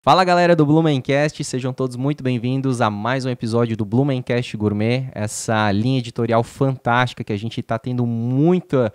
Fala galera do Blumencast, sejam todos muito bem-vindos a mais um episódio do Blumencast Gourmet, essa linha editorial fantástica que a gente está tendo muita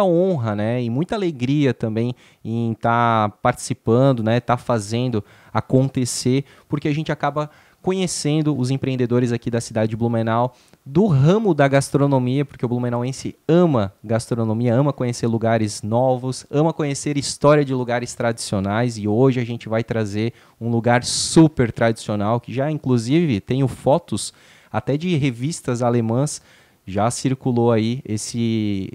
honra, né, e muita alegria também em estar participando, né, estar fazendo acontecer, porque a gente acaba conhecendo os empreendedores aqui da cidade de Blumenau, do ramo da gastronomia, porque o blumenauense ama gastronomia, ama conhecer lugares novos, ama conhecer história de lugares tradicionais, e hoje a gente vai trazer um lugar super tradicional, que já inclusive tenho fotos até de revistas alemãs, já circulou aí esse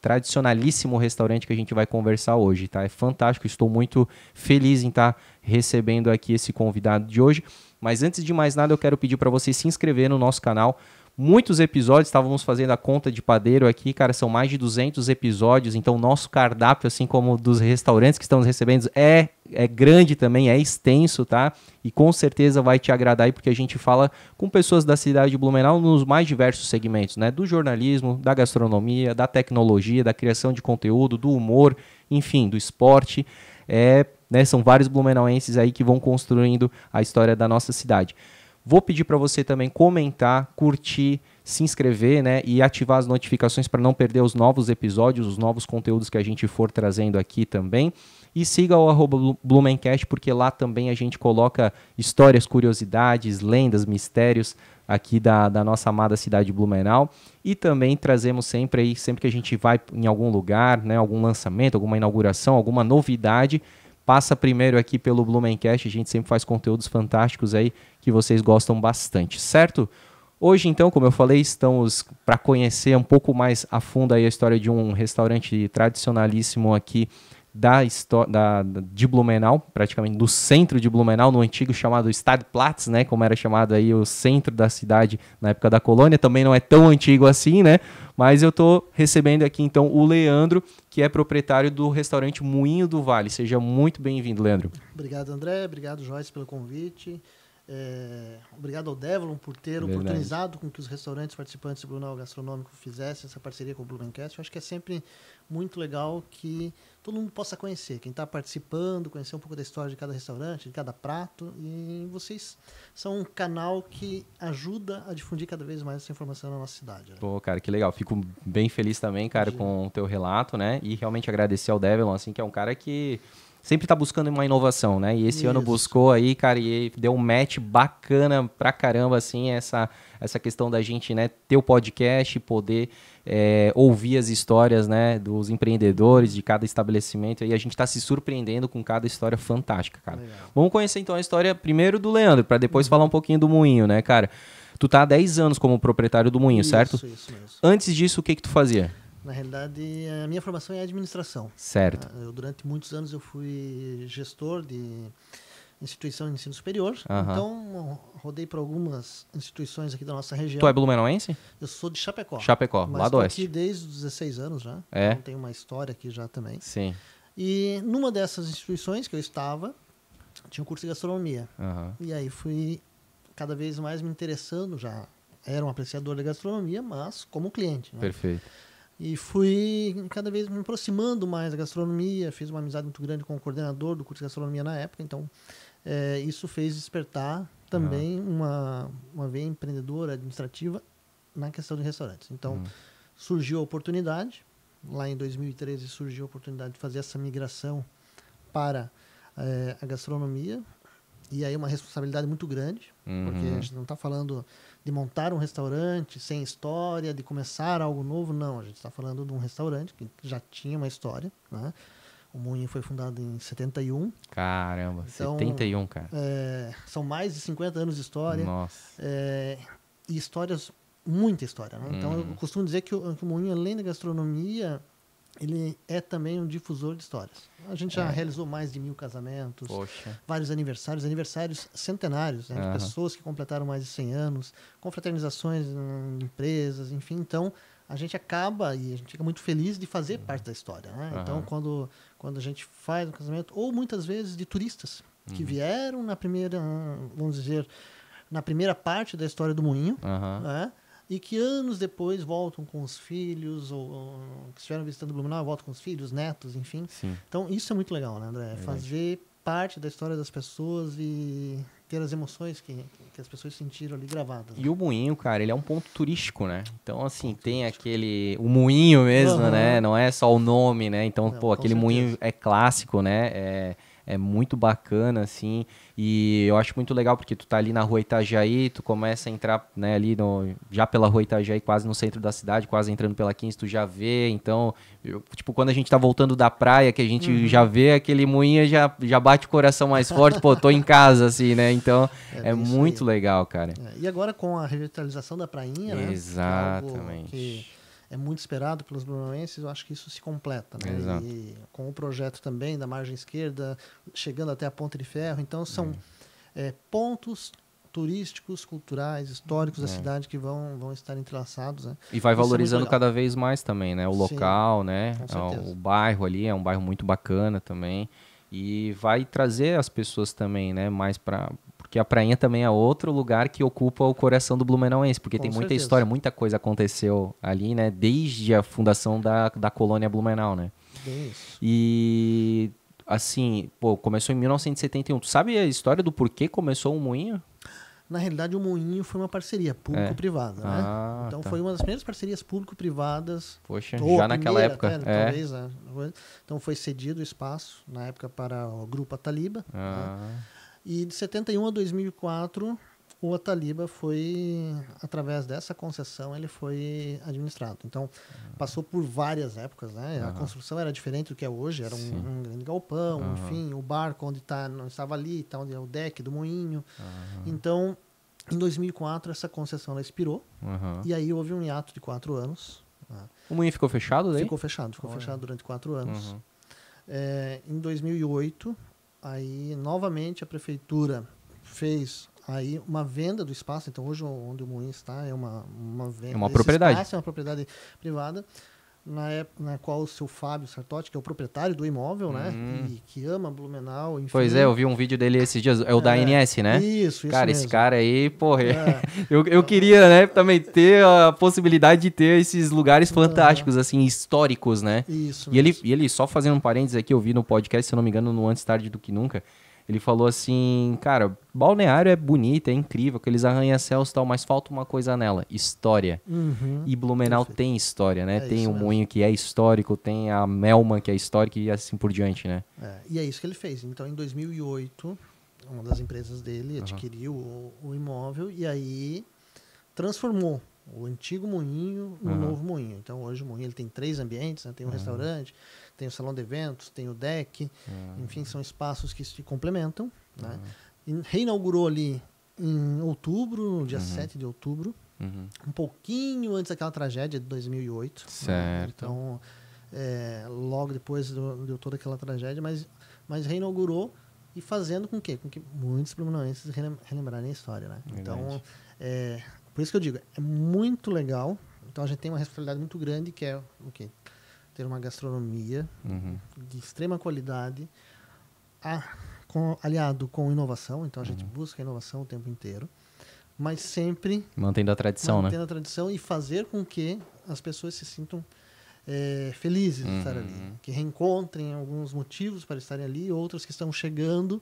tradicionalíssimo restaurante que a gente vai conversar hoje, tá? É fantástico, estou muito feliz em estar recebendo aqui esse convidado de hoje. Mas antes de mais nada, eu quero pedir para você se inscrever no nosso canal. Muitos episódios, estávamos fazendo a conta de padeiro aqui, cara, são mais de 200 episódios, então nosso cardápio, assim como dos restaurantes que estamos recebendo, é grande também, é extenso, tá? E com certeza vai te agradar aí, porque a gente fala com pessoas da cidade de Blumenau nos mais diversos segmentos, né? Do jornalismo, da gastronomia, da tecnologia, da criação de conteúdo, do humor, enfim, do esporte. Né, são vários blumenauenses aí que vão construindo a história da nossa cidade. Vou pedir para você também comentar, curtir, se inscrever, né, e ativar as notificações para não perder os novos episódios, os novos conteúdos que a gente for trazendo aqui também. E siga o @Blumencast, porque lá também a gente coloca histórias, curiosidades, lendas, mistérios aqui da nossa amada cidade de Blumenau. E também trazemos sempre que a gente vai em algum lugar, né, algum lançamento, alguma inauguração, alguma novidade, passa primeiro aqui pelo Blumencast, a gente sempre faz conteúdos fantásticos aí que vocês gostam bastante, certo? Hoje, então, como eu falei, estamos para conhecer um pouco mais a fundo aí a história de um restaurante tradicionalíssimo aqui de Blumenau, praticamente do centro de Blumenau, no antigo chamado Stadtplatz, né, como era chamado aí o centro da cidade na época da colônia, também não é tão antigo assim, né, mas eu tô recebendo aqui então o Leandro, que é proprietário do restaurante Moinho do Vale. Seja muito bem-vindo, Leandro. Obrigado, André, obrigado, Joyce, pelo convite. Obrigado ao Devlon por ter oportunizado com que os restaurantes participantes do Blumenau Gastronômico fizessem essa parceria com o Blumencast. Eu acho que é sempre muito legal que todo mundo possa conhecer, quem está participando, conhecer um pouco da história de cada restaurante, de cada prato, e vocês são um canal que ajuda a difundir cada vez mais essa informação na nossa cidade. Né? Pô, cara, que legal. Fico bem feliz também, cara, com o teu relato, né? E realmente agradecer ao Devlon, assim, que é um cara que sempre tá buscando uma inovação, né? E esse ano buscou aí, cara, e deu um match bacana pra caramba, assim, essa questão da gente, né, ter o podcast e poder ouvir as histórias, né, dos empreendedores de cada estabelecimento. E a gente tá se surpreendendo com cada história fantástica, cara. Legal. Vamos conhecer, então, a história primeiro do Leandro, pra depois falar um pouquinho do Moinho, né, cara? Tu tá há 10 anos como proprietário do Moinho, certo? Isso mesmo. Antes disso, o que tu fazia? Na realidade, a minha formação é administração. Certo. Durante muitos anos eu fui gestor de instituição de ensino superior. Então, rodei para algumas instituições aqui da nossa região. Tu é blumenauense? Eu sou de Chapecó. Chapecó, lá do Oeste. Estou aqui desde os 16 anos já. É? Então, tenho uma história aqui já também. Sim. E numa dessas instituições que eu estava, tinha um curso de gastronomia. E aí fui cada vez mais me interessando, já era um apreciador da gastronomia, mas como cliente. Né? Perfeito. E fui cada vez me aproximando mais da gastronomia, fiz uma amizade muito grande com o coordenador do curso de gastronomia na época, então isso fez despertar também uma veia empreendedora, administrativa na questão de restaurantes. Então surgiu a oportunidade, lá em 2013 surgiu a oportunidade de fazer essa migração para a gastronomia, e aí uma responsabilidade muito grande, porque a gente não está falando de montar um restaurante sem história, de começar algo novo, não. A gente está falando de um restaurante que já tinha uma história, né? O Moinho foi fundado em 71. Caramba, então, 71, cara. São mais de 50 anos de história. Nossa. E histórias, muita história, né? Então eu costumo dizer que o Moinho, além da gastronomia, ele é também um difusor de histórias. A gente já realizou mais de 1000 casamentos, vários aniversários centenários, né, de pessoas que completaram mais de 100 anos, confraternizações em empresas, enfim. Então, a gente acaba e a gente fica muito feliz de fazer parte da história. Né? Então, quando a gente faz um casamento, ou muitas vezes de turistas que vieram na primeira, vamos dizer, na primeira parte da história do Moinho, né? E que anos depois voltam com os filhos, ou que estiveram visitando Blumenau, voltam com os filhos, netos, enfim. Sim. Então, isso é muito legal, né, André? Fazer parte da história das pessoas e ter as emoções que as pessoas sentiram ali gravadas. E o moinho, cara, ele é um ponto turístico, né? Então, assim, tem o moinho mesmo, né? Não é só o nome, né? Então, Não, aquele moinho é clássico, né? É muito bacana, assim, e eu acho muito legal porque tu tá ali na rua Itajaí, tu começa a entrar, né, ali já pela rua Itajaí, quase no centro da cidade, quase entrando pela 15, tu já vê, então, tipo, quando a gente tá voltando da praia, que a gente já vê aquele moinho, já bate o coração mais forte, pô, tô em casa, assim, né, então, é muito legal, cara. E agora com a revitalização da prainha, né? Exatamente. Que é muito esperado pelos blumenauenses, eu acho que isso se completa, né? Exato. E com o projeto também da margem esquerda, chegando até a Ponte de Ferro, então são pontos turísticos, culturais, históricos da cidade que vão estar entrelaçados, né? E vai valorizando cada vez mais também, né? O local, né? Com o bairro ali é um bairro muito bacana também. E vai trazer as pessoas também, né? Mais para porque a prainha também é outro lugar que ocupa o coração do blumenauense, porque tem muita história, muita coisa aconteceu ali, né? Desde a fundação da colônia Blumenau, né? Isso. E assim, pô, começou em 1971. Tu sabe a história do porquê começou o moinho? Na realidade, o moinho foi uma parceria público-privada, né? Então foi uma das primeiras parcerias público-privadas. Poxa, já naquela época. Até, talvez, né? Então foi cedido o espaço na época para o grupo Ataliba. Né? E de 71 a 2004, o Ataliba foi, através dessa concessão, ele foi administrado. Então, passou por várias épocas, né? A construção era diferente do que é hoje, era um grande galpão, enfim, o barco onde não estava ali, tá onde é o deck do moinho. Então, em 2004, essa concessão ela expirou, e aí houve um hiato de 4 anos. O moinho ficou fechado daí? Ficou fechado durante 4 anos. Em 2008, aí novamente a prefeitura fez aí uma venda do espaço. Então hoje onde o moinho está é uma venda. É uma propriedade. Espaço, é uma propriedade privada, na qual o seu Fábio Sartotti, que é o propriário do imóvel, né? E que ama Blumenau, enfim. Pois é, eu vi um vídeo dele esses dias, é o da ANS, né? Isso cara, mesmo. Esse cara aí, porra, eu queria, né, também ter a possibilidade de ter esses lugares fantásticos, assim, históricos, né? Isso e ele, só fazendo um parênteses aqui, eu vi no podcast, se eu não me engano, no Antes Tarde do Que Nunca, ele falou assim, cara, Balneário é bonito, é incrível, aqueles arranha-céus e tal, mas falta uma coisa nela, história. E Blumenau tem história, né? Tem o moinho que é histórico, tem a Melma que é histórica e assim por diante, né? E é isso que ele fez. Então, em 2008, uma das empresas dele adquiriu o imóvel e aí transformou o antigo moinho no novo moinho. Então, hoje o moinho ele tem 3 ambientes, né? Tem um restaurante, tem o salão de eventos, tem o deck, enfim, são espaços que se complementam, né? E reinaugurou ali em outubro, no dia 7 de outubro, um pouquinho antes daquela tragédia de 2008. Certo. Né? Então, logo depois deu toda aquela tragédia, mas reinaugurou e fazendo com que muitos blumenauenses relembrarem a história, né? Então, por isso que eu digo, é muito legal. Então, a gente tem uma responsabilidade muito grande, que é o quê? Ter uma gastronomia de extrema qualidade, aliado com inovação. Então, a gente busca inovação o tempo inteiro, mas sempre mantendo a tradição, mantendo a tradição e fazer com que as pessoas se sintam felizes de estar ali, que reencontrem alguns motivos para estarem ali, outros que estão chegando,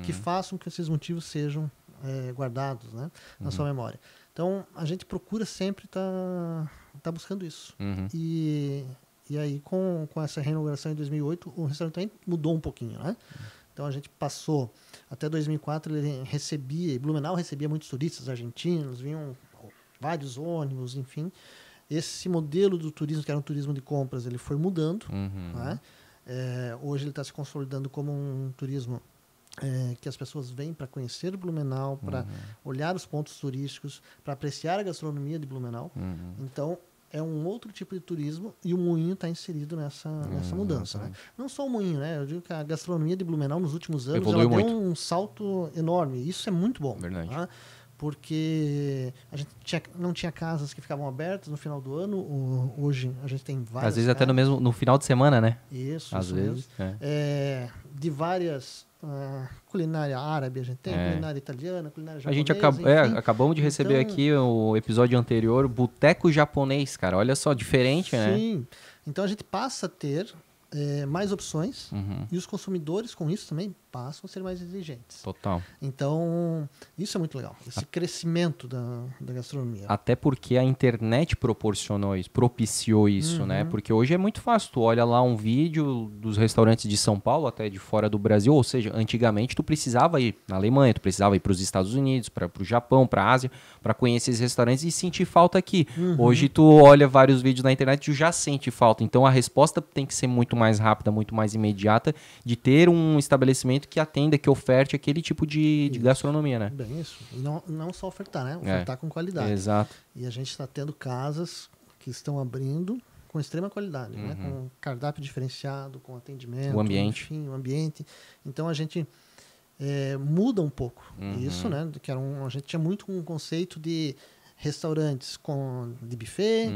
que façam que esses motivos sejam guardados, né, na sua memória. Então, a gente procura sempre tá buscando isso. E aí, com essa reinauguração em 2008, o restaurante também mudou um pouquinho, né? Então, a gente passou, até 2004, Blumenau recebia muitos turistas argentinos, vinham vários ônibus, enfim. Esse modelo do turismo, que era um turismo de compras, ele foi mudando. Né? Hoje ele está se consolidando como um turismo que as pessoas vêm para conhecer Blumenau, para olhar os pontos turísticos, para apreciar a gastronomia de Blumenau. Então, é um outro tipo de turismo e o moinho está inserido nessa mudança. Né? Não só o moinho, né? Eu digo que a gastronomia de Blumenau nos últimos anos ela deu um salto enorme. Isso é muito bom. Verdade. Tá? Porque a gente não tinha casas que ficavam abertas no final do ano. Hoje a gente tem várias. Às vezes casas. até no final de semana, né? Isso. Às vezes. De várias culinária árabe, a gente tem culinária italiana, culinária japonesa. A gente acabamos de receber aqui o episódio anterior, Boteco Japonês, cara. Olha só, diferente, né? Sim. Então a gente passa a ter mais opções, e os consumidores com isso também passam a ser mais exigentes. Total. Então, isso é muito legal, esse crescimento da gastronomia. Até porque a internet proporcionou isso, propiciou isso, né? Porque hoje é muito fácil, tu olha lá um vídeo dos restaurantes de São Paulo, até de fora do Brasil, ou seja, antigamente tu precisava ir na Alemanha, tu precisava ir para os Estados Unidos, para o Japão, para a Ásia, para conhecer esses restaurantes e sentir falta aqui. Hoje tu olha vários vídeos na internet e tu já sente falta. Então a resposta tem que ser muito mais rápida, muito mais imediata, de ter um estabelecimento que atenda, que oferte aquele tipo de gastronomia, né? Bem isso. E não só ofertar, né? Ofertar com qualidade. Exato. E a gente está tendo casas que estão abrindo com extrema qualidade, né? Com cardápio diferenciado, com atendimento. O ambiente. Enfim, o ambiente. Então a gente muda um pouco isso, né? Que a gente tinha muito um conceito de restaurantes de buffet,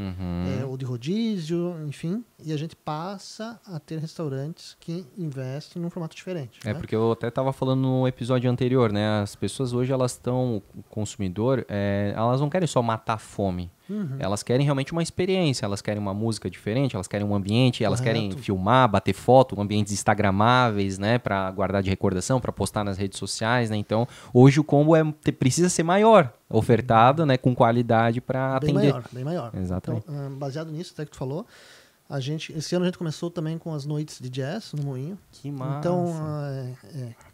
ou de rodízio, enfim, e a gente passa a ter restaurantes que investem num formato diferente. É, né? porque eu até estava falando no episódio anterior, né? As pessoas hoje, elas estão, o consumidor, elas não querem só matar a fome. Elas querem realmente uma experiência, elas querem uma música diferente, elas querem um ambiente, elas querem filmar, bater foto, ambientes instagramáveis, né? Para guardar de recordação, para postar nas redes sociais, né? Então, hoje o combo precisa ser maior, ofertado, né? Com qualidade para atender. Bem maior. Exatamente. Então, baseado nisso, até que tu falou, esse ano a gente começou também com as noites de jazz no Moinho. Que massa. Então,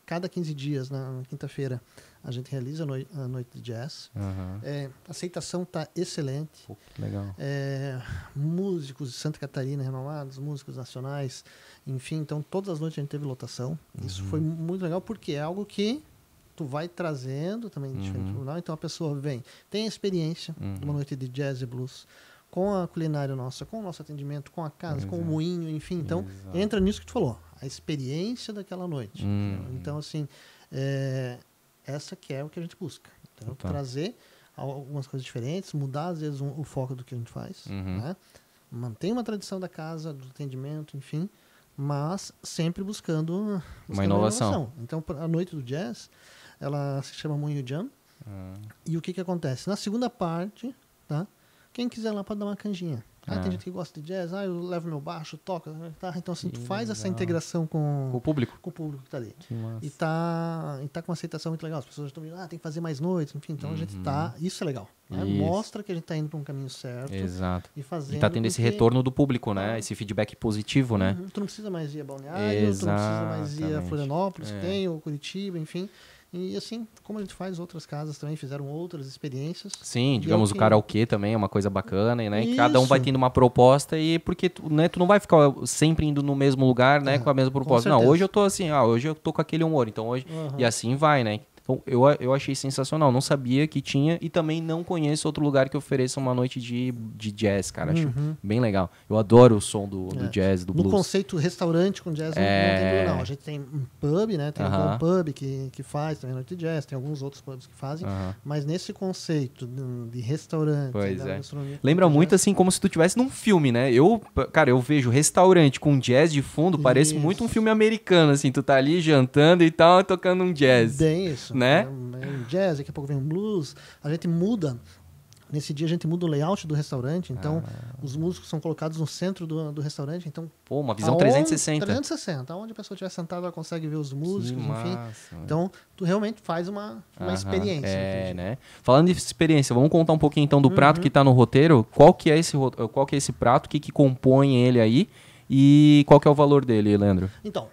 cada 15 dias, na quinta-feira, a gente realiza a noite de jazz. A aceitação está excelente. Pô, que legal. Músicos de Santa Catarina renomados, músicos nacionais, enfim. Então, todas as noites a gente teve lotação. Isso foi muito legal, porque é algo que tu vai trazendo também diferente. Então, a pessoa tem a experiência de uma noite de jazz e blues, com a culinária nossa, com o nosso atendimento, com a casa, com o moinho, enfim. Então, entra nisso que tu falou, a experiência daquela noite. Então, assim, essa que é o que a gente busca. Então, trazer algumas coisas diferentes, mudar, às vezes, o foco do que a gente faz, né? Manter uma tradição da casa, do atendimento, enfim, mas sempre buscando uma inovação. Então, a noite do jazz, ela se chama Moinho Jam. E o que acontece? Na segunda parte, tá? Quem quiser lá pode dar uma canjinha. Tem gente que gosta de jazz, eu levo meu baixo, toca, tá? Então, assim, tu faz essa integração com o público. Com o público que tá ali. Que massa. E tá com uma aceitação muito legal. As pessoas estão dizendo, tem que fazer mais noites, enfim. Então, a gente isso é legal. Né? Mostra que a gente tá indo para um caminho certo. Exato. E tá tendo esse retorno do público, né? Esse feedback positivo, né? Tu não precisa mais ir a Balneário, tu não precisa mais ir a Florianópolis, que tem, ou Curitiba, enfim. E assim, como a gente faz, outras casas também fizeram outras experiências. Sim, digamos o karaokê também é uma coisa bacana, né? Isso. Cada um vai tendo uma proposta e porque tu não vai ficar sempre indo no mesmo lugar, né? Com a mesma proposta. Não, hoje eu tô assim, hoje eu tô com aquele humor, então hoje... E assim vai, né? Então, eu achei sensacional. Não sabia que tinha e também não conheço outro lugar que ofereça uma noite de jazz, cara. Acho bem legal. Eu adoro o som do jazz, do blues. No conceito restaurante com jazz não tem dúvida, não. A gente tem um pub, né? Tem um bom pub que faz também noite de jazz. Tem alguns outros pubs que fazem. Mas nesse conceito de restaurante... Lembra muito assim como se tu estivesse num filme, né? Cara, eu vejo restaurante com jazz de fundo, parece muito um filme americano, assim. Tu tá ali jantando e tal, tocando um jazz. Bem isso. Né? Um jazz, daqui a pouco vem um blues. A gente muda. Nesse dia a gente muda o layout do restaurante. Então, os músicos são colocados no centro do restaurante. Então, uma visão 360. 360. Onde a pessoa estiver sentada, ela consegue ver os músicos, enfim. Então, tu realmente faz uma experiência. Né? Falando de experiência, vamos contar um pouquinho então do prato que está no roteiro. Qual que é esse prato? O que compõe ele aí? E qual que é o valor dele, Leandro? Então,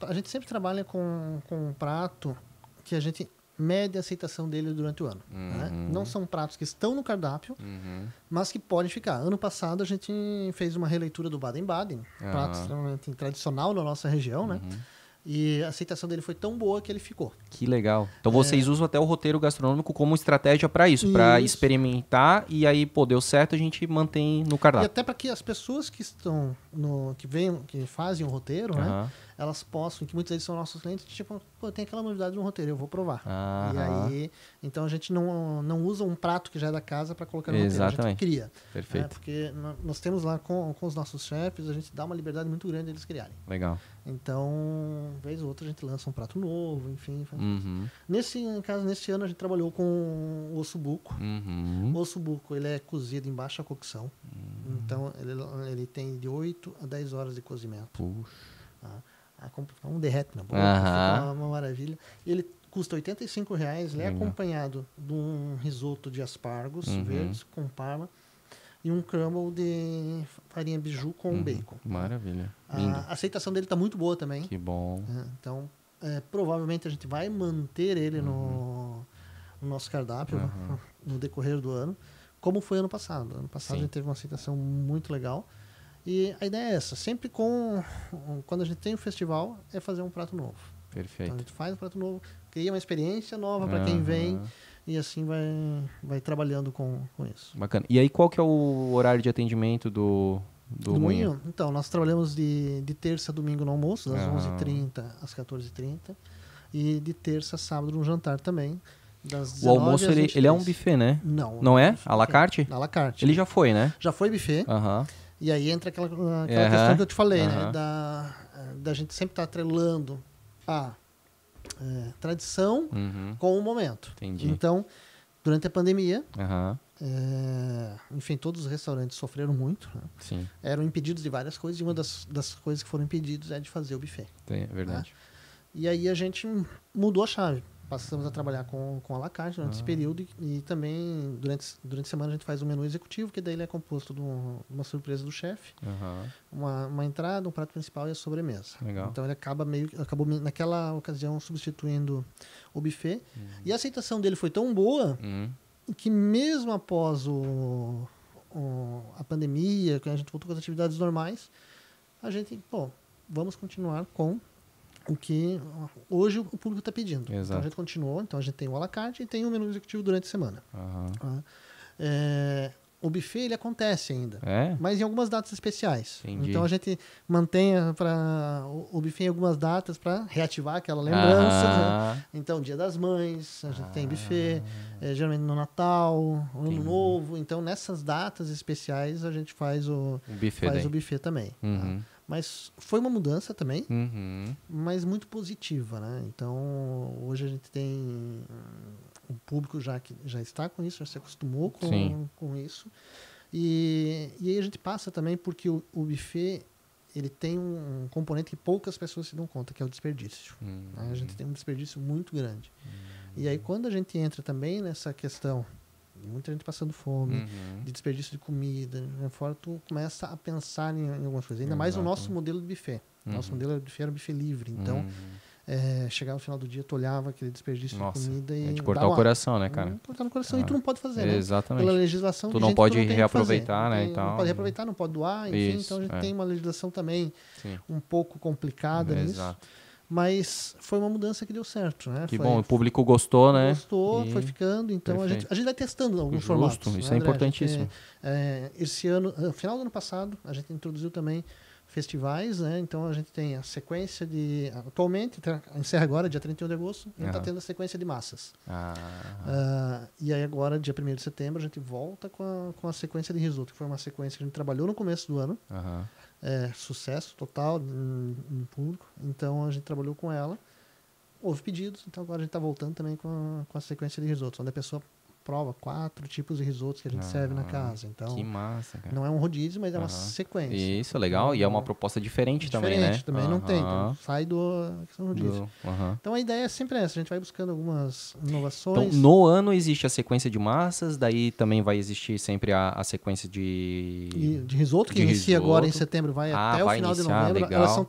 a gente sempre trabalha com um prato que a gente mede a aceitação dele durante o ano. Né? Não são pratos que estão no cardápio, mas que podem ficar. Ano passado a gente fez uma releitura do Baden-Baden, prato extremamente tradicional na nossa região, né? E a aceitação dele foi tão boa que ele ficou. Que legal. Então vocês usam até o roteiro gastronômico como estratégia para isso, para experimentar e aí, deu certo, a gente mantém no cardápio. E até para que as pessoas que estão que fazem o roteiro, né? Elas possam, que muitas vezes são nossos clientes, tipo, tem aquela novidade no roteiro, eu vou provar. E aí, então a gente não usa um prato que já é da casa para colocar no roteiro, a gente cria. Perfeito. Porque nós temos lá com os nossos chefes, a gente dá uma liberdade muito grande eles criarem. Legal. Então, vez ou outra a gente lança um prato novo, enfim. Nesse ano a gente trabalhou com o ossobuco. O ossobuco, ele é cozido em baixa cocção. Então, ele tem de 8 a 10 horas de cozimento. Puxa. Um derrete na boca, fica uma maravilha. Ele custa R$85, ele é acompanhado de um risoto de aspargos verdes com parma e um crumble de farinha biju com bacon. Maravilha. A aceitação dele está muito boa também. Que bom. Então, provavelmente a gente vai manter ele no nosso cardápio no decorrer do ano, como foi ano passado. Ano passado a gente teve uma aceitação muito legal. E a ideia é essa, sempre quando a gente tem um festival, é fazer um prato novo. Perfeito. Então a gente faz um prato novo, cria uma experiência nova para quem vem e assim vai trabalhando com isso. Bacana. E aí qual que é o horário de atendimento do Moinho? Então, nós trabalhamos de terça a domingo no almoço, das 11h30 às 14h30 e de terça a sábado no jantar também. Das o almoço ele é um buffet, né? Não é? À la carte? À la carte. Ele já foi, né? Já foi buffet. E aí entra aquela questão que eu te falei, né? Da gente sempre estar atrelando a tradição com o momento. Entendi. Então, durante a pandemia, enfim, todos os restaurantes sofreram muito. Né? Sim. Eram impedidos de várias coisas e uma das coisas que foram impedidos é de fazer o buffet. É verdade. E aí a gente mudou a chave. Passamos a trabalhar com à la carte durante esse período e também durante a semana a gente faz um menu executivo, que daí ele é composto de uma surpresa do chefe, uma entrada, um prato principal e a sobremesa. Legal. Então ele acabou naquela ocasião substituindo o buffet. E a aceitação dele foi tão boa que mesmo após a pandemia, quando a gente voltou com as atividades normais, a gente, vamos continuar com o que hoje o público está pedindo. Exato. Então a gente continuou, então a gente tem o à la carte e tem o menu executivo durante a semana. O buffet ele acontece ainda, mas em algumas datas especiais. Entendi. Então a gente mantém o buffet em algumas datas para reativar aquela lembrança. Né? Então, Dia das Mães, a gente tem buffet, geralmente no Natal, Ano Novo. Então, nessas datas especiais, a gente faz o buffet também. Tá? Mas foi uma mudança também, mas muito positiva, né? Então, hoje a gente tem o público que já está com isso, já se acostumou com isso. E aí a gente passa também porque o buffet ele tem um componente que poucas pessoas se dão conta, que é o desperdício. A gente tem um desperdício muito grande. E aí quando a gente entra também nessa questão, muita gente passando fome, de desperdício de comida, fora tu começa a pensar em algumas coisas. Ainda mais o nosso modelo de buffet. Nosso modelo de buffet era buffet livre. Então, chegava no final do dia, tu olhava aquele desperdício de comida e... É de cortar o coração, né, cara? Cortar no coração e tu não pode fazer, né? Exatamente. Pela legislação... Tu não pode reaproveitar, né? Não pode reaproveitar, não pode doar, enfim. Então, a gente tem uma legislação também um pouco complicada nisso. Mas foi uma mudança que deu certo, né? Que bom, o público gostou, né? Gostou, foi ficando. Então, a gente vai testando alguns formatos. Isso, né, é importantíssimo. Esse ano, no final do ano passado, a gente introduziu também festivais, né? Então, a gente tem a sequência de... Atualmente, encerra agora, dia 31 de agosto, a gente está tendo a sequência de massas. E aí agora, dia 1º de setembro, a gente volta com a sequência de risoto, que foi uma sequência que a gente trabalhou no começo do ano. Sucesso total no público. Então a gente trabalhou com ela. Houve pedidos, então agora a gente está voltando também com a sequência de risotos, onde a pessoa prova 4 tipos de risotos que a gente serve na casa. Então, que massa, cara. Não é um rodízio, mas é uma sequência. Isso, legal. E é uma proposta diferente também, né? Também não tem. Então, sai do rodízio. Então a ideia é sempre essa. A gente vai buscando algumas inovações. Então, no ano existe a sequência de massas, daí também vai existir sempre a sequência de risoto, que inicia agora em setembro, vai até o final de novembro. Legal. Elas são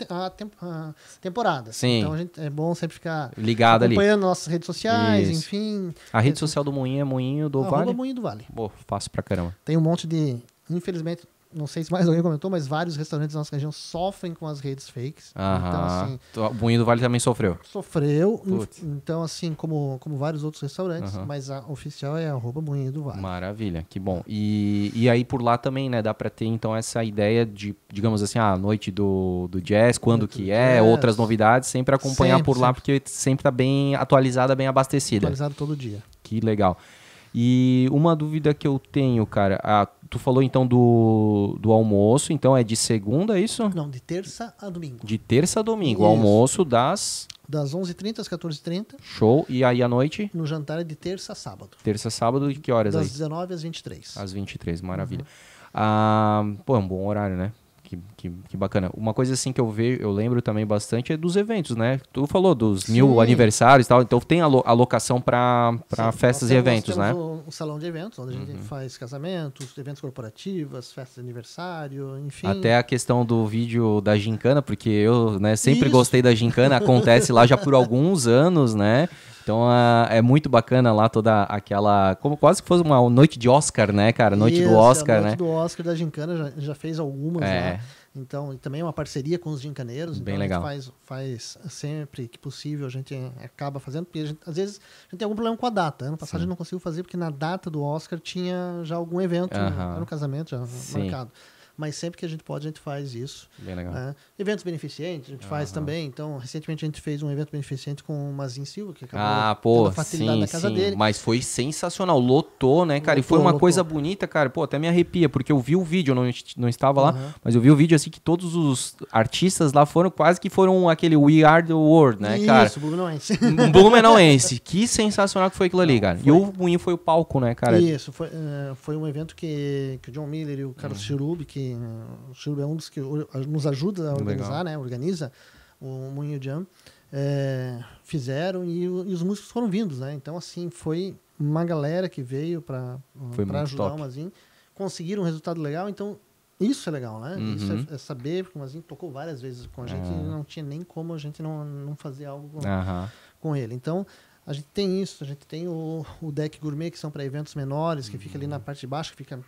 temporadas. Sim. Então é bom sempre ficar ligado acompanhando nossas redes sociais, enfim. A rede social do Moinho é Moinho do Vale? Moinho do Vale. Pô, fácil pra caramba. Tem um monte de... Infelizmente, não sei se mais alguém comentou, mas vários restaurantes da nossa região sofrem com as redes fakes. Então, assim... O Moinho do Vale também sofreu? Sofreu. Então, assim, como vários outros restaurantes, mas a oficial é @Moinho do Vale. Maravilha, que bom. E aí por lá também, né, dá pra ter, então, essa ideia de, digamos assim, a noite do jazz, quando que é, outras novidades, sempre acompanhar por lá, porque sempre tá bem atualizada, bem abastecida. Atualizado todo dia. Que legal. E uma dúvida que eu tenho, cara, tu falou então do almoço, então é de segunda, é isso? Não, de terça a domingo. De terça a domingo, o almoço das 11h30 às 14h30. Show, e aí à noite? No jantar é de terça a sábado. Terça a sábado, de que horas das aí? Das 19 às 23. Às 23, maravilha. Pô, é um bom horário, né? Que bacana. Uma coisa assim que eu lembro também bastante é dos eventos, né? Tu falou dos 1000 aniversários e tal, então tem alocação para festas e eventos, né? O salão de eventos, onde a gente faz casamentos, eventos corporativos, festas de aniversário, enfim. Até a questão do vídeo da gincana, porque eu, né, sempre gostei da gincana, acontece lá já por alguns anos, né? Então é muito bacana lá toda aquela... Como quase que fosse uma noite de Oscar, né, cara? Noite do Oscar, né? Noite do Oscar da gincana já fez algumas lá. Então, e também é uma parceria com os gincaneiros. Bem então legal. A gente faz sempre que possível, a gente acaba fazendo, porque às vezes a gente tem algum problema com a data. Ano passado a gente não conseguiu fazer porque na data do Oscar tinha já algum evento, era um casamento já marcado. Mas sempre que a gente pode, a gente faz isso. Bem legal. Eventos beneficentes, a gente faz também. Então, recentemente a gente fez um evento beneficente com o Mazinho Silva, que acabou tendo a facilidade da casa dele. Mas foi sensacional, lotou, né, cara? E foi uma coisa bonita, cara. Pô, até me arrepia, porque eu vi o vídeo, eu não estava lá, mas eu vi o vídeo assim que todos os artistas lá quase que foram aquele We Are The World, né, cara? Isso, Blumenauense. Blumenauense. Que sensacional que foi aquilo ali, cara. E o Moinho foi o palco, né, cara? Isso, foi um evento que o John Miller e o Carlos Cherub, que o Cherub é um dos que nos ajuda a organizar, né? Organiza o Moinho Jam, fizeram e os músicos foram vindos, né? Então, assim, foi uma galera que veio para ajudar o Mazinho. Conseguiram um resultado legal, então isso é legal, né? Isso é saber, porque o Mazinho tocou várias vezes com a gente e não tinha nem como a gente não fazer algo com ele. Então, a gente tem isso, a gente tem o deck gourmet, que são para eventos menores, que fica ali na parte de baixo, que fica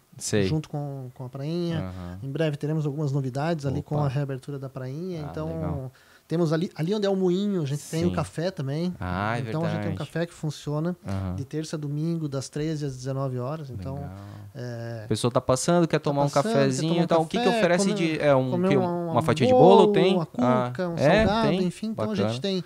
junto com a prainha. Em breve teremos algumas novidades ali com a reabertura da prainha. Então, legal. Temos ali onde é o moinho, a gente tem o café também. É então, verdade. a gente tem um café que funciona de terça a domingo, das 13 às 19 horas. Então, a pessoa tá passando, quer tomar um cafezinho e tal. O que oferece uma fatia de bolo, tem? Uma cuca, um salgado, enfim. Então, bacana. a gente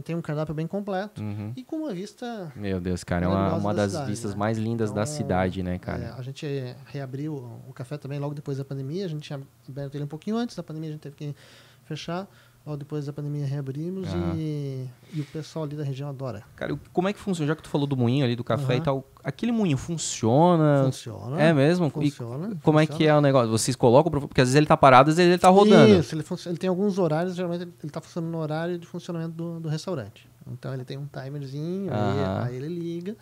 tem um cardápio bem completo e com uma vista... Meu Deus, cara, é uma das vistas mais lindas da cidade, né, cara? A gente reabriu o café também logo depois da pandemia. A gente tinha aberto ele um pouquinho antes da pandemia, a gente teve que fechar. Logo depois da pandemia reabrimos e o pessoal ali da região adora. Cara, como é que funciona? Já que tu falou do moinho ali, do café e tal, aquele moinho funciona? Funciona. É mesmo? Funciona. Como é que é o negócio? Vocês colocam, porque às vezes ele tá parado, às vezes ele tá rodando. Isso, ele tem alguns horários, geralmente ele tá funcionando no horário de funcionamento do restaurante. Então ele tem um timerzinho, aí ele liga.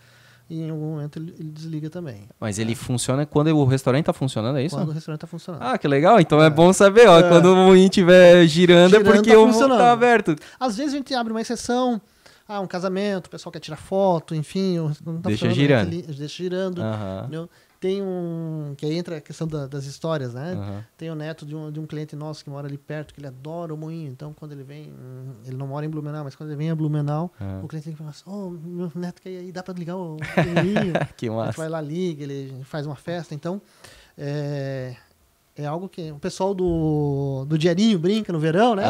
E em algum momento ele desliga também. Mas ele funciona quando o restaurante tá funcionando, é isso? Quando o restaurante tá funcionando. Ah, que legal. Então é bom saber, ó. Quando o moinho estiver girando é porque o moinho tá aberto. Às vezes a gente abre uma exceção, um casamento, o pessoal quer tirar foto, enfim. Não tá deixa girando. Deixa girando. Entendeu? Tem que aí entra a questão das histórias, né? Tem o neto de um cliente nosso que mora ali perto, que ele adora o moinho. Então, quando ele vem, ele não mora em Blumenau, mas quando ele vem a Blumenau, o cliente fala assim, meu neto quer ir aí, dá pra ligar o moinho? Que massa. A gente vai lá, liga, ele faz uma festa. Então, é algo que o pessoal do dinheirinho brinca no verão, né?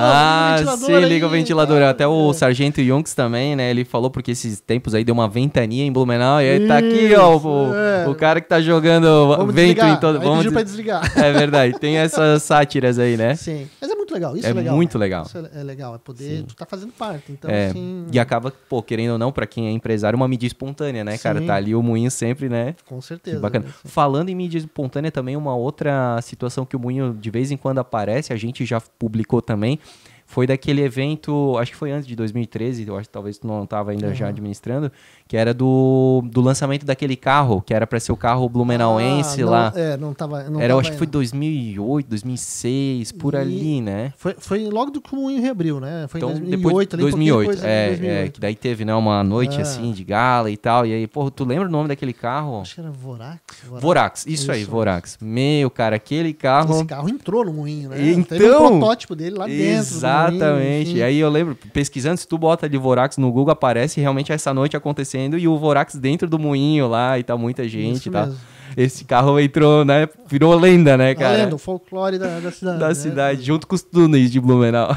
Sim, liga o ventilador. Até o Sargento Junks também, né? Ele falou porque esses tempos aí deu uma ventania em Blumenau. E aí tá aqui, ó, o cara que tá jogando vento em todo... Vamos pediu pra desligar. É verdade, tem essas sátiras aí, né? Sim, mas é muito legal. Isso é legal. Muito legal. Isso é legal, é poder... Tu tá fazendo parte, então assim... E acaba, querendo ou não, pra quem é empresário, uma mídia espontânea, né, cara? Tá ali o moinho sempre, né? Com certeza. Que bacana. Falando em mídia espontânea, também uma outra situação que o moinho de vez em quando aparece, a gente já publicou também, foi daquele evento, acho que foi antes de 2013, eu acho que talvez tu não estava ainda já administrando, que era do lançamento daquele carro, que era para ser o carro blumenauense lá. Não tava. Acho que foi 2008, 2006, por ali, né? Foi logo do que o Moinho reabriu, né? Foi então, em 2008. Depois, 2008, 2008. Que daí teve, né, uma noite assim, de gala e tal, e aí, pô, tu lembra o nome daquele carro? Acho que era Vorax. Vorax, isso aí, Vorax. Meu, cara, aquele carro... Esse carro entrou no Moinho, né? Então, teve um protótipo dele lá dentro. Exatamente. E aí eu lembro, pesquisando, se tu bota de Vorax no Google, aparece realmente essa noite acontecendo e o Vorax dentro do moinho lá e tá muita gente e tal. Mesmo. Esse carro entrou, né? Virou lenda, né, cara? Lenda, o folclore da cidade. Da cidade, junto com os túneis de Blumenau.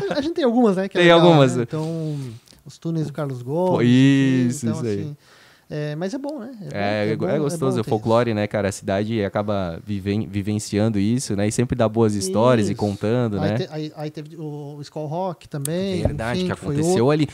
A gente tem algumas, né? Que tem legal, algumas. Né? Então, os túneis do Carlos Gomes. Isso aí. Assim, Mas é bom, né? É gostoso, é folclore, né, cara? A cidade acaba vivenciando isso, né? E sempre dá boas histórias e contando, né? Aí teve o Skol Rock também. Verdade, enfim, que aconteceu ali.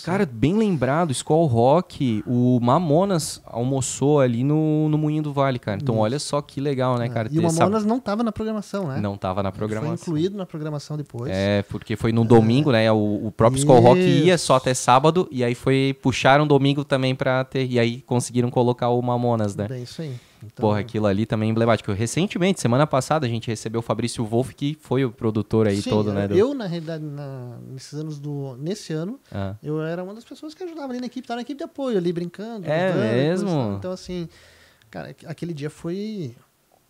Cara, bem lembrado, Skol Rock, o Mamonas almoçou ali no Moinho do Vale, cara. Então, olha só que legal, né, cara? E o Mamonas não tava na programação, né? Não tava na programação. Foi incluído na programação depois. Porque foi no domingo, né? O próprio Skol Rock ia só até sábado, e aí puxaram domingo também pra ter, e aí conseguiram colocar o Mamonas, né? É isso aí. Então... Porra, aquilo ali também é emblemático. Recentemente, semana passada, a gente recebeu o Fabrício Wolff, que foi o produtor aí todo, né? Eu, na realidade, nesse ano, eu era uma das pessoas que ajudava ali na equipe, tava na equipe de apoio ali, brincando. Mesmo? Então, assim, cara, aquele dia foi...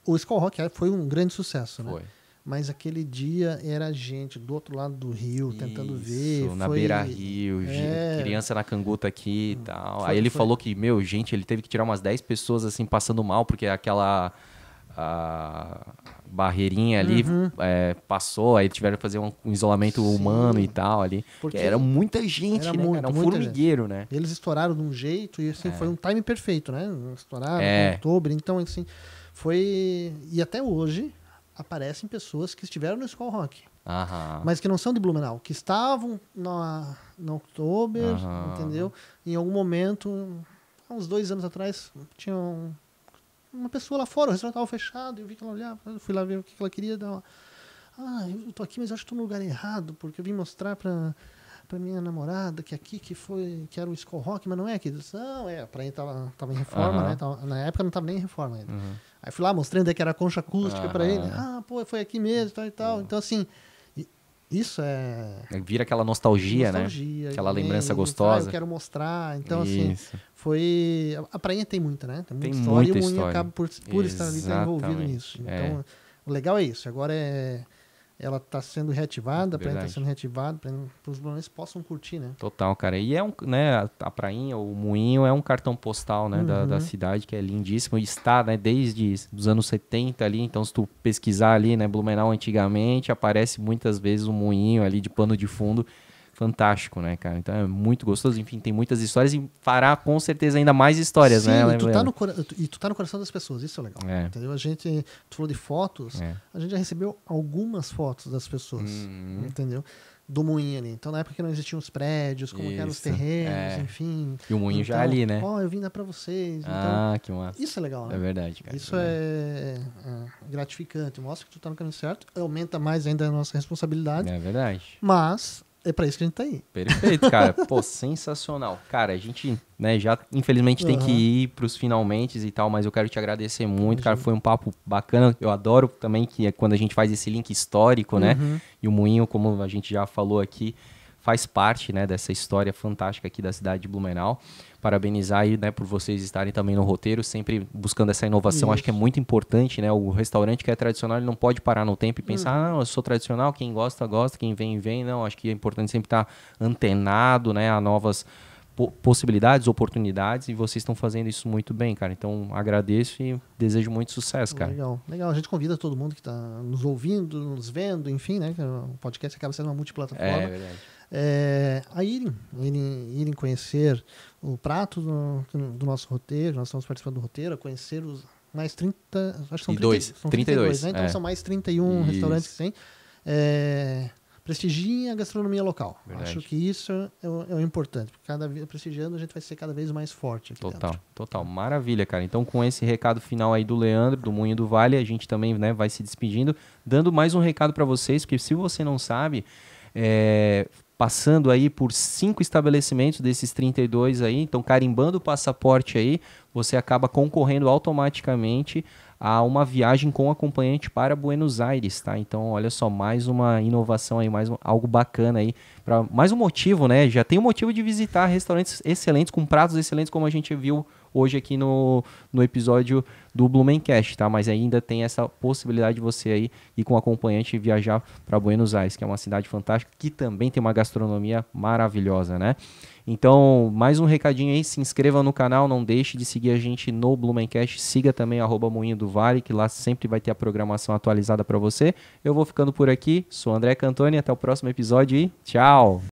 O Skol Rock foi um grande sucesso, né? Foi. Mas aquele dia era gente do outro lado do rio, tentando ver. Na beira-rio, criança na canguta aqui e tal. Aí ele falou que, gente, ele teve que tirar umas 10 pessoas assim passando mal, porque aquela barreirinha ali passou, aí tiveram que fazer um isolamento humano e tal ali. Porque era muita gente, né, cara? Um formigueiro, né? Eles estouraram de um jeito e assim, foi um time perfeito, né? Estouraram em outubro, então assim, foi... E até hoje... aparecem pessoas que estiveram no Skol Rock, mas que não são de Blumenau, que estavam no Oktober, entendeu? Em algum momento, há uns 2 anos atrás, tinha uma pessoa lá fora, o restaurante estava fechado, eu vi que ela olhava, eu fui lá ver o que ela queria, eu tô aqui, mas acho que tô no lugar errado, porque eu vim mostrar pra minha namorada que aqui que era o Skol Rock, mas não é aqui. Não, a praia tava em reforma, né? Na época não tava nem em reforma ainda. Aí fui lá, mostrei onde é que era a concha acústica pra ele. Foi aqui mesmo, tal e tal. Então, assim, isso vira aquela nostalgia, né? Aquela lembrança gostosa. Eu quero mostrar. Então, assim, foi... A praia tem muita, né? Tem muita história. E o Moinho acaba por estar ali, estar envolvido nisso. Então, o legal é isso. Agora ela está sendo reativada, a praia está sendo reativada para os blumenauenses possam curtir, né? Total, cara. E né, a prainha, o Moinho é um cartão postal, né, da cidade, que é lindíssimo. E está, né, desde os anos 70 ali. Então, se tu pesquisar ali, né, Blumenau antigamente, aparece muitas vezes o Moinho ali de pano de fundo. Fantástico, né, cara? Então é muito gostoso. Enfim, tem muitas histórias e fará com certeza ainda mais histórias, né? E tu tá no coração das pessoas, isso é legal. Entendeu? Tu falou de fotos, a gente já recebeu algumas fotos das pessoas, entendeu? Do Moinho ali. Então, na época que não existiam os prédios, como eram os terrenos, enfim. E o Moinho já ali, né? Eu vim dar pra vocês. Que massa. Isso é legal, né? É verdade, cara. Isso é gratificante. Mostra que tu tá no caminho certo. Aumenta mais ainda a nossa responsabilidade. É verdade. Mas... é pra isso que a gente tá aí. Perfeito, cara. Pô, sensacional. Cara, a gente, né, já infelizmente tem que ir pros finalmente e tal, mas eu quero te agradecer muito, cara. Foi um papo bacana. Eu adoro também que é quando a gente faz esse link histórico, né? E o Moinho, como a gente já falou aqui, faz parte, né, dessa história fantástica aqui da cidade de Blumenau. Parabenizar aí, né, por vocês estarem também no roteiro, sempre buscando essa inovação. Acho que é muito importante, né? O restaurante que é tradicional, ele não pode parar no tempo e pensar, eu sou tradicional, quem gosta, gosta, quem vem, vem. Não, acho que é importante sempre estar antenado, né, a novas possibilidades, oportunidades, e vocês estão fazendo isso muito bem, cara. Então, agradeço e desejo muito sucesso, cara. Legal. A gente convida todo mundo que está nos ouvindo, nos vendo, enfim, né? O podcast acaba sendo uma multiplataforma. É verdade. A irem conhecer o prato do nosso roteiro, nós estamos participando do roteiro, a conhecer os mais 30, acho que são 32, né? Então são mais 31 restaurantes que tem. Prestigiem a gastronomia local. Verdade. Acho que isso é o importante, porque cada vez prestigiando a gente vai ser cada vez mais forte aqui Total. Maravilha, cara. Então, com esse recado final aí do Leandro, do Moinho do Vale, a gente também, né, vai se despedindo, dando mais um recado para vocês, porque se você não sabe, passando aí por 5 estabelecimentos desses 32 aí, então carimbando o passaporte aí, você acaba concorrendo automaticamente a uma viagem com acompanhante para Buenos Aires, tá? Então, olha só, mais uma inovação aí, algo bacana aí, mais um motivo, né? Já tem um motivo de visitar restaurantes excelentes, com pratos excelentes, como a gente viu hoje aqui no episódio do Blumencast, tá? Mas ainda tem essa possibilidade de você aí ir com acompanhante e viajar para Buenos Aires, que é uma cidade fantástica, que também tem uma gastronomia maravilhosa, né? Então, mais um recadinho aí, se inscreva no canal, não deixe de seguir a gente no Blumencast, siga também @Moinho do Vale, que lá sempre vai ter a programação atualizada para você. Eu vou ficando por aqui, sou André Cantoni, até o próximo episódio e tchau!